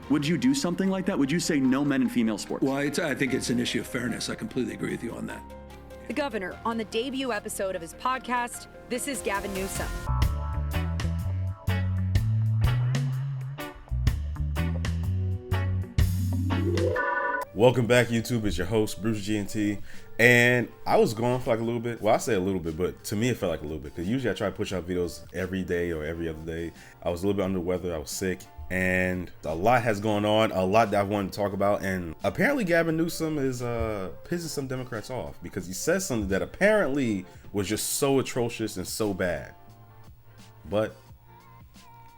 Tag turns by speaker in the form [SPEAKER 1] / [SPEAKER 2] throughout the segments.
[SPEAKER 1] Would you do something like that? Would you say no men in female sports?
[SPEAKER 2] Well, I think it's an issue of fairness. I completely agree with you on that.
[SPEAKER 3] The governor on the debut episode of his podcast. This is Gavin Newsom.
[SPEAKER 4] Welcome back, YouTube. It's your host, Bruce G&T. And I was gone for like a little bit. Well, I say a little bit, but to me, it felt like a little bit. Because usually I try to push out videos every day or every other day. I was a little bit under the weather. I was sick. And a lot has gone on. A lot that I wanted to talk about. And apparently Gavin Newsom is pissing some Democrats off. Because he says something that apparently was just so atrocious and so bad. But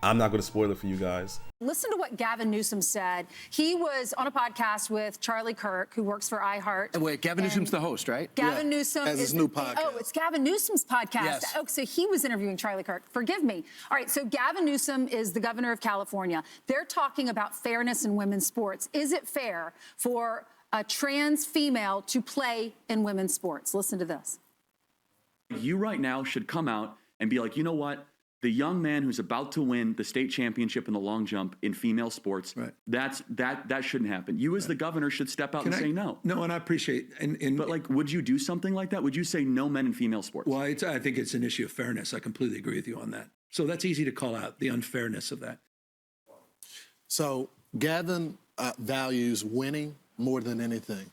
[SPEAKER 4] I'm not going to spoil it for you guys.
[SPEAKER 5] Listen to what Gavin Newsom said. He was on a podcast with Charlie Kirk, who works for iHeart.
[SPEAKER 6] And wait, Gavin Newsom's the host, right?
[SPEAKER 5] Gavin Newsom
[SPEAKER 7] Has his new podcast.
[SPEAKER 5] Oh, it's Gavin Newsom's podcast.
[SPEAKER 6] Yes.
[SPEAKER 5] Oh, so he was interviewing Charlie Kirk. Forgive me. All right, so Gavin Newsom is the governor of California. They're talking about fairness in women's sports. Is it fair for a trans female to play in women's sports? Listen to this.
[SPEAKER 1] You right now should come out and be like, you know what? The young man who's about to win the state championship in the long jump in female sports,
[SPEAKER 2] Right.
[SPEAKER 1] that shouldn't happen. You as the governor should step out and say no.
[SPEAKER 2] No, and I appreciate.
[SPEAKER 1] But like, would you do something like that? Would you say no men in female sports?
[SPEAKER 2] Well, I think it's an issue of fairness. I completely agree with you on that. So that's easy to call out, the unfairness of that.
[SPEAKER 7] So Gavin values winning more than anything.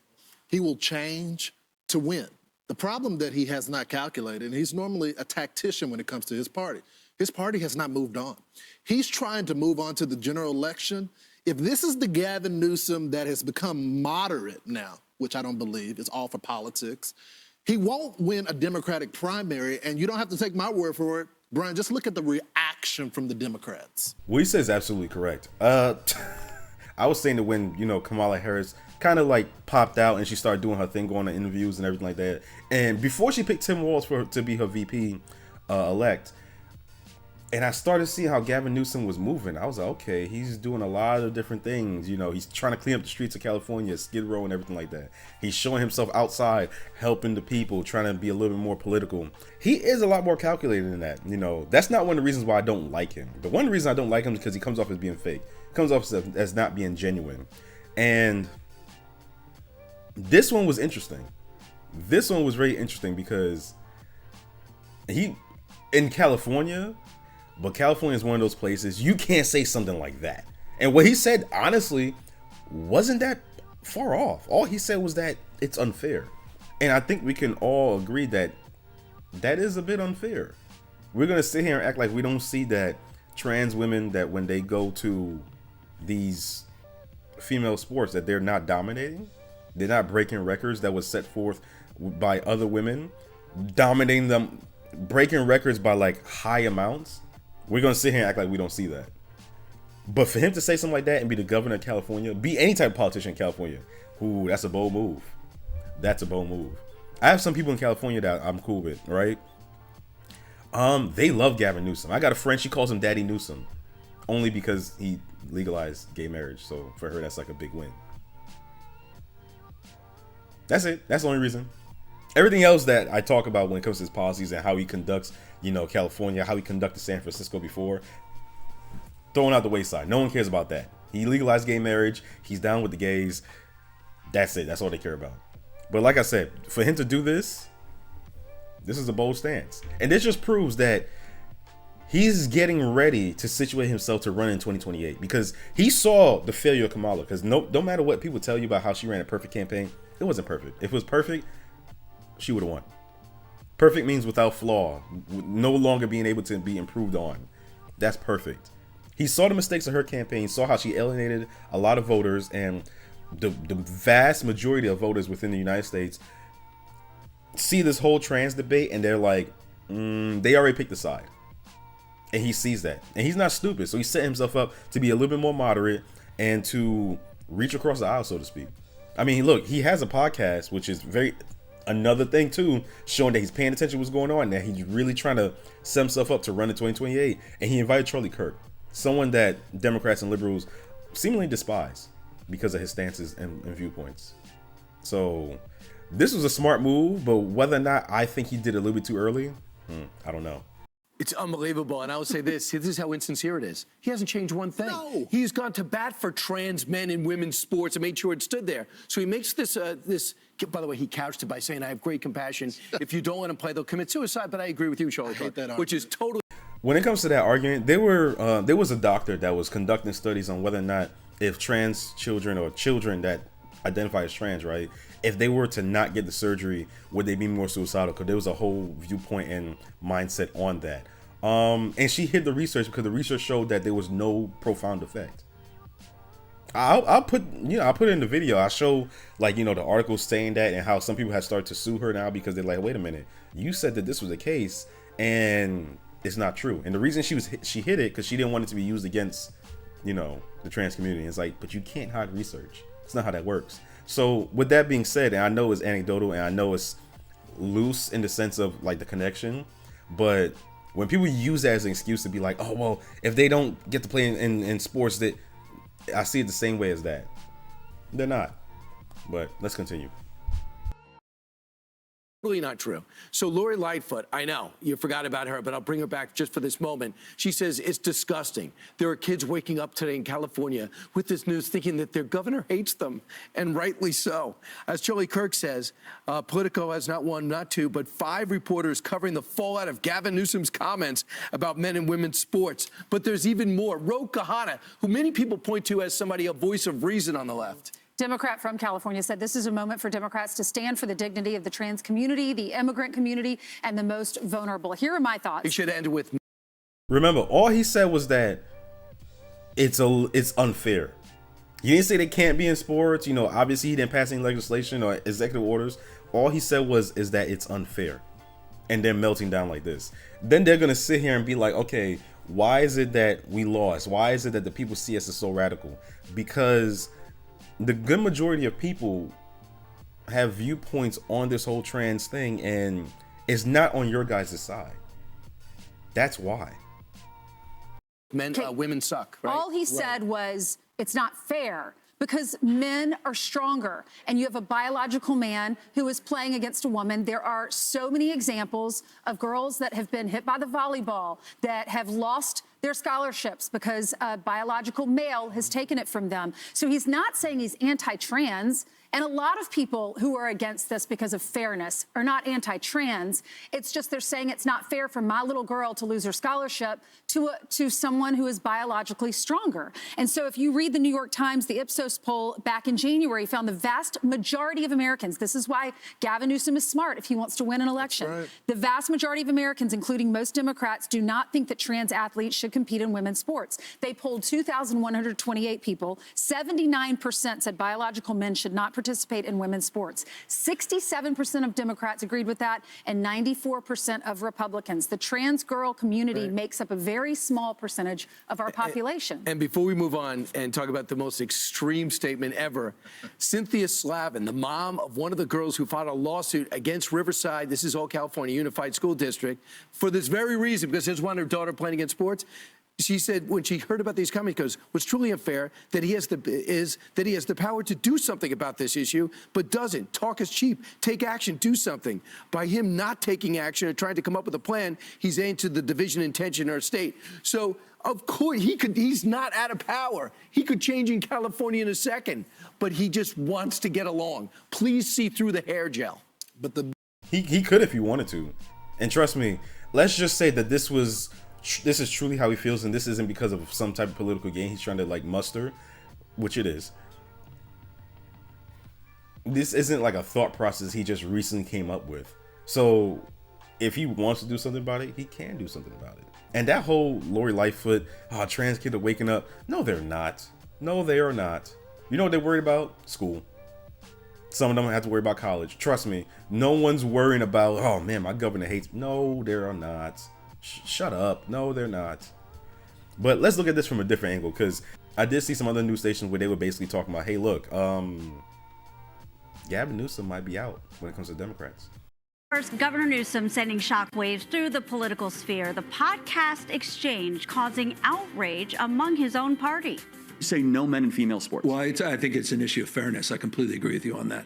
[SPEAKER 7] He will change to win. The problem that he has not calculated, and he's normally a tactician when it comes to his party has not moved on. He's trying to move on to the general election. If this is the Gavin Newsom that has become moderate now, which I don't believe, it's all for politics, he won't win a Democratic primary, and you don't have to take my word for it. Brian, just look at the reaction from the Democrats.
[SPEAKER 4] What he says is absolutely correct. I was saying that when, Kamala Harris kind of like popped out and she started doing her thing, going on interviews and everything like that. And before she picked Tim Walz to be her VP elect, and I started seeing how Gavin Newsom was moving. I was like, okay, he's doing a lot of different things. He's trying to clean up the streets of California, Skid Row and everything like that. He's showing himself outside, helping the people, trying to be a little bit more political. He is a lot more calculated than that. That's not one of the reasons why I don't like him. The one reason I don't like him is because he comes off as being fake. He comes off as not being genuine. And this one was interesting. This one was very interesting because he, in California, but California is one of those places you can't say something like that. And what he said, honestly, wasn't that far off. All he said was that it's unfair. And I think we can all agree that that is a bit unfair. We're going to sit here and act like we don't see that trans women, that when they go to these female sports, that they're not dominating. They're not breaking records that was set forth by other women, dominating them, breaking records by like high amounts. We're going to sit here and act like we don't see that. But for him to say something like that and be the governor of California, be any type of politician in California, that's a bold move. That's a bold move. I have some people in California that I'm cool with, right? They love Gavin Newsom. I got a friend, she calls him Daddy Newsom, only because he legalized gay marriage. So for her, that's like a big win. That's it. That's the only reason. Everything else that I talk about when it comes to his policies and how he conducts, California, how he conducted San Francisco before, thrown out the wayside. No one cares about that. He legalized gay marriage. He's down with the gays. That's it. That's all they care about. But like I said, for him to do this is a bold stance. And this just proves that he's getting ready to situate himself to run in 2028 because he saw the failure of Kamala. Because no matter what people tell you about how she ran a perfect campaign, it wasn't perfect. If it was perfect, she would have won. Perfect means without flaw, no longer being able to be improved on. That's perfect. He saw the mistakes of her campaign, saw how she alienated a lot of voters, and the vast majority of voters within the United States see this whole trans debate and they're like, they already picked a side. And he sees that. And he's not stupid. So he set himself up to be a little bit more moderate and to reach across the aisle, so to speak. I mean, look, he has a podcast, which is another thing too, showing that he's paying attention to what's going on, that he's really trying to set himself up to run in 2028. And he invited Charlie Kirk, someone that Democrats and liberals seemingly despise because of his stances and viewpoints. So this was a smart move, but whether or not I think he did it a little bit too early, I don't know.
[SPEAKER 6] It's unbelievable. And I will say this is how insincere it is. He hasn't changed one thing.
[SPEAKER 7] No.
[SPEAKER 6] He's gone to bat for trans men in women's sports and made sure it stood there. So he makes this, by the way, he couched it by saying, I have great compassion. If you don't let them play, they'll commit suicide. But I agree with you, Charlie, which is totally.
[SPEAKER 4] When it comes to that argument, there was a doctor that was conducting studies on whether or not if trans children or children that identify as trans, right, if they were to not get the surgery, would they be more suicidal? Because there was a whole viewpoint and mindset on that. And she hid the research because the research showed that there was no profound effect. I'll put it in the video. I show the article saying that and how some people have started to sue her now because they're like, wait a minute, you said that this was the case and it's not true. And the reason she hid it because she didn't want it to be used against the trans community. It's like, but you can't hide research. It's not how that works. So with that being said, and I know it's anecdotal and I know it's loose in the sense of like the connection, but when people use that as an excuse to be like, oh, well, if they don't get to play in sports, that I see it the same way as that. They're not. But let's continue.
[SPEAKER 6] Really not true. So Lori Lightfoot, I know you forgot about her, but I'll bring her back just for this moment. She says it's disgusting. There are kids waking up today in California with this news thinking that their governor hates them, and rightly so. As Charlie Kirk says, Politico has not one, not two, but 5 reporters covering the fallout of Gavin Newsom's comments about men and women's sports. But there's even more. Ro Khanna, who many people point to as somebody, a voice of reason on the left.
[SPEAKER 5] Democrat from California said this is a moment for Democrats to stand for the dignity of the trans community, the immigrant community, and the most vulnerable. Here are my thoughts.
[SPEAKER 6] He should end with.
[SPEAKER 4] Remember, all he said was that it's unfair. He didn't say they can't be in sports. Obviously he didn't pass any legislation or executive orders. All he said is that it's unfair. And they're melting down like this. Then they're going to sit here and be like, okay, why is it that we lost? Why is it that the people see us as so radical? Because the good majority of people have viewpoints on this whole trans thing, and it's not on your guys' side. That's why.
[SPEAKER 6] Women suck, right?
[SPEAKER 5] All he said was it's not fair because men are stronger and you have a biological man who is playing against a woman. There are so many examples of girls that have been hit by the volleyball that have lost their scholarships because a biological male has taken it from them. So he's not saying he's anti-trans. And a lot of people who are against this because of fairness are not anti-trans. It's just they're saying it's not fair for my little girl to lose her scholarship to someone who is biologically stronger. And so if you read the New York Times, the Ipsos poll back in January found the vast majority of Americans, this is why Gavin Newsom is smart if he wants to win an election. Right. The vast majority of Americans, including most Democrats, do not think that trans athletes should compete in women's sports. They polled 2,128 people. 79% said biological men should not participate in women's sports. 67% of Democrats agreed with that, and 94% of Republicans. The trans girl community makes up a very small percentage of our population.
[SPEAKER 6] And before we move on and talk about the most extreme statement ever, Cynthia Slavin, the mom of one of the girls who filed a lawsuit against Riverside, this is all California Unified School District, for this very reason, because she wanted her daughter playing against sports. She said when she heard about these comments, goes, what's truly unfair that he has the power to do something about this issue, but doesn't. Talk is cheap. Take action. Do something. By him not taking action or trying to come up with a plan, he's aimed to the division and tension in our state. So of course he's not out of power. He could change in California in a second, but he just wants to get along. Please see through the hair gel.
[SPEAKER 7] But
[SPEAKER 4] he could if he wanted to, and trust me. Let's just say that this is truly how he feels, and this isn't because of some type of political gain he's trying to muster, which it is. This isn't like a thought process he just recently came up with. So if he wants to do something about it, he can do something about it. And that whole Lori Lightfoot, trans kids are waking up. No, they're not. No, they are not. You know what they're worried about? School. Some of them have to worry about college. Trust me. No one's worrying about, oh man, my governor hates me. No, they are not. Shut up. No, they're not. But let's look at this from a different angle, because I did see some other news stations where they were basically talking about, hey, look, Gavin Newsom might be out when it comes to Democrats.
[SPEAKER 8] First, Governor Newsom sending shockwaves through the political sphere. The podcast exchange causing outrage among his own party.
[SPEAKER 1] You say no men in female sports.
[SPEAKER 2] Well, I think it's an issue of fairness. I completely agree with you on that.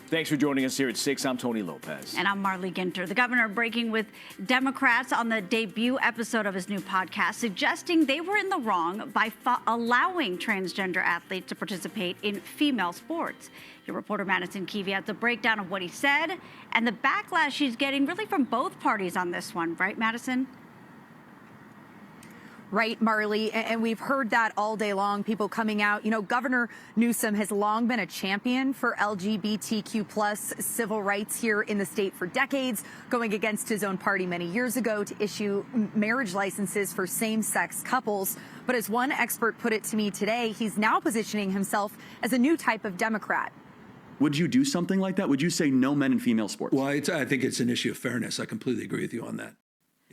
[SPEAKER 9] Thanks for joining us here at 6. I'm Tony Lopez.
[SPEAKER 8] And I'm Marley Ginter. The governor breaking with Democrats on the debut episode of his new podcast, suggesting they were in the wrong by allowing transgender athletes to participate in female sports. Your reporter Madison Keevy has a breakdown of what he said and the backlash he's getting really from both parties on this one. Right, Madison?
[SPEAKER 3] Right, Marley, and we've heard that all day long, people coming out. You know, Governor Newsom has long been a champion for LGBTQ plus civil rights here in the state for decades, going against his own party many years ago to issue marriage licenses for same-sex couples. But as one expert put it to me today, he's now positioning himself as a new type of Democrat.
[SPEAKER 1] Would you do something like that? Would you say no men in female sports?
[SPEAKER 2] Well, I think it's an issue of fairness. I completely agree with you on that.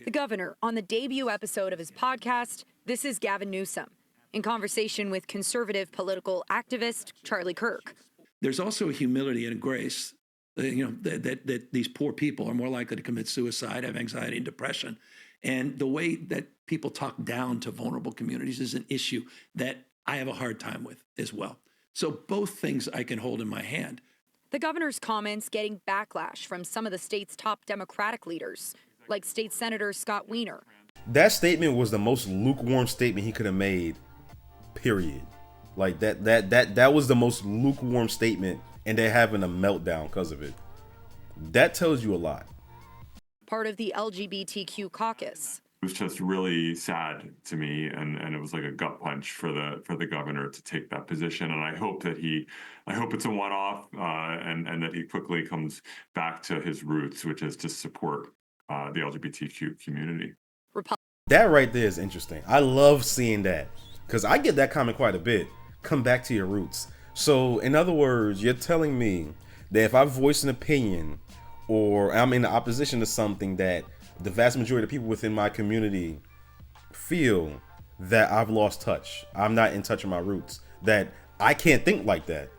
[SPEAKER 3] The governor on the debut episode of his podcast, This is Gavin Newsom, in conversation with conservative political activist Charlie Kirk.
[SPEAKER 2] There's also a humility and a grace, that these poor people are more likely to commit suicide, have anxiety and depression. And the way that people talk down to vulnerable communities is an issue that I have a hard time with as well. So both things I can hold in my hand.
[SPEAKER 3] The governor's comments getting backlash from some of the state's top Democratic leaders, like State Senator Scott Wiener.
[SPEAKER 4] That statement was the most lukewarm statement he could have made, period. Like that was the most lukewarm statement, and they're having a meltdown because of it. That tells you a lot.
[SPEAKER 3] Part of the LGBTQ caucus.
[SPEAKER 10] It was just really sad to me, and it was like a gut punch for the governor to take that position. And I hope it's a one-off, and that he quickly comes back to his roots, which is to support the LGBTQ community.
[SPEAKER 4] That right there is interesting. I love seeing that because I get that comment quite a bit. Come back to your roots. So in other words, you're telling me that if I voice an opinion or I'm in opposition to something that the vast majority of people within my community feel that I've lost touch, I'm not in touch with my roots, that I can't think like that.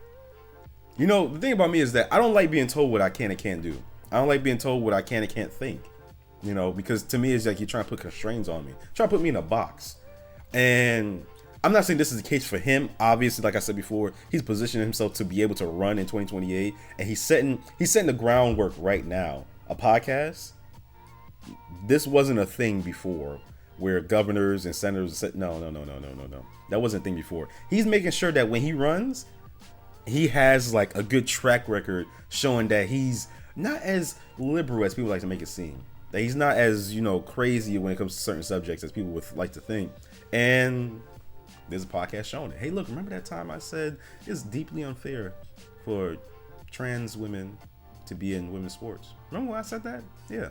[SPEAKER 4] You know, the thing about me is that I don't like being told what I can and can't do. I don't like being told what I can and can't think. You know, because to me, it's like you're trying to put constraints on me, trying to put me in a box. And I'm not saying this is the case for him. Obviously, like I said before, he's positioning himself to be able to run in 2028, and he's setting the groundwork right now. A podcast. This wasn't a thing before, where governors and senators said no. That wasn't a thing before. He's making sure that when he runs, he has like a good track record showing that he's not as liberal as people like to make it seem. That he's not as, crazy when it comes to certain subjects as people would like to think. And there's a podcast showing it. Hey, look, remember that time I said it's deeply unfair for trans women to be in women's sports? Remember when I said that? Yeah.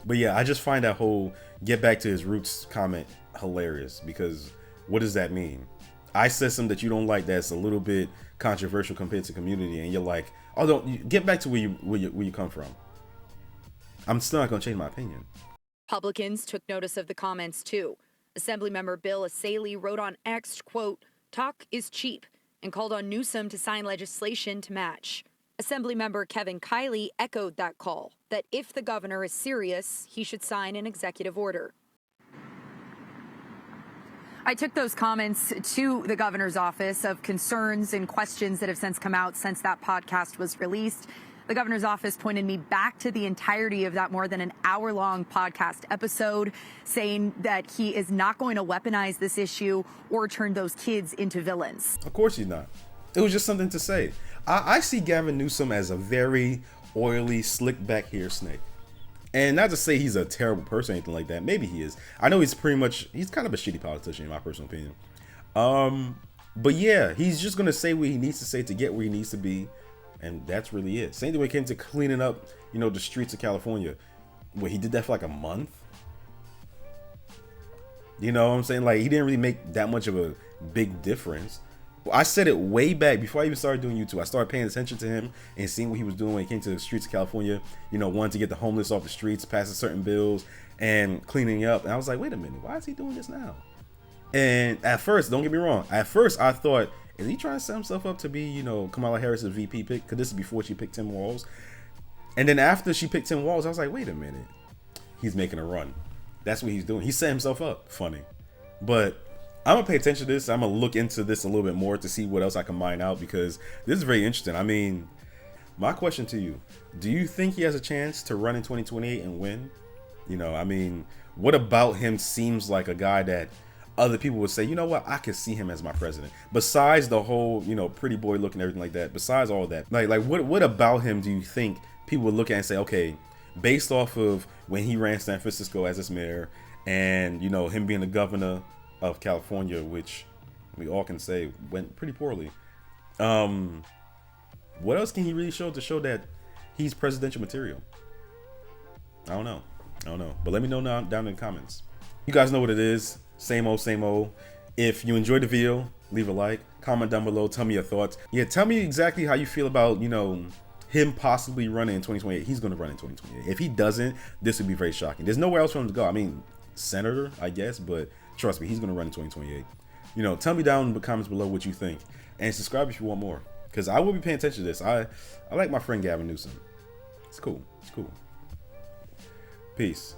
[SPEAKER 4] But yeah, I just find that whole get back to his roots comment hilarious, because what does that mean? I said something that you don't like that's a little bit controversial compared to community, and you're like, oh, don't get back to where you come from. I'm still not going to change my opinion.
[SPEAKER 3] Republicans took notice of the comments too. Assemblymember Bill Asaley wrote on X, quote, "Talk is cheap," and called on Newsom to sign legislation to match. Assemblymember Kevin Kiley echoed that call, that if the governor is serious, he should sign an executive order. I took those comments to the governor's office of concerns and questions that have since come out since that podcast was released. The governor's office pointed me back to the entirety of that more than an hour-long podcast episode, saying that he is not going to weaponize this issue or turn those kids into villains.
[SPEAKER 4] Of course he's not. It was just something to say. I see Gavin Newsom as a very oily, slick-back hair snake. And not to say he's a terrible person or anything like that. Maybe he is. I know he's kind of a shitty politician in my personal opinion. But yeah, he's just going to say what he needs to say to get where he needs to be. And that's really it. Same thing when it came to cleaning up, the streets of California. Where he did that for like a month. You know what I'm saying? Like, he didn't really make that much of a big difference. I said it way back before I even started doing YouTube. I started paying attention to him and seeing what he was doing when it came to the streets of California. Wanting to get the homeless off the streets, passing certain bills, and cleaning up. And I was like, wait a minute, why is he doing this now? And at first, don't get me wrong, I thought, is he trying to set himself up to be, Kamala Harris's VP pick? Because this is before she picked Tim Walz. And then after she picked Tim Walz, I was like, wait a minute. He's making a run. That's what he's doing. He set himself up. Funny. But I'm gonna pay attention to this. I'm gonna look into this a little bit more to see what else I can mine out, because this is very interesting. I mean, my question to you, do you think he has a chance to run in 2028 and win? You know, I mean, what about him seems like a guy that other people would say, you know what, I could see him as my president. Besides the whole, you know, pretty boy look and everything like that, besides all that, like what about him do you think people would look at and say, okay, based off of when he ran San Francisco as his mayor, and, you know, him being the governor of California, which we all can say went pretty poorly. What else can he really show to show that he's presidential material? I don't know. But let me know down in the comments. You guys know what it is. Same old, same old. If you enjoyed the video, leave a like, comment down below, tell me your thoughts. Yeah, tell me exactly how you feel about, you know, him possibly running in 2028. He's going to run in 2028. If he doesn't, this would be very shocking. There's nowhere else for him to go. I mean, senator, I guess, but trust me, he's going to run in 2028. You know, tell me down in the comments below what you think, and subscribe if you want more, because I will be paying attention to this. I like my friend Gavin Newsom. It's cool. Peace.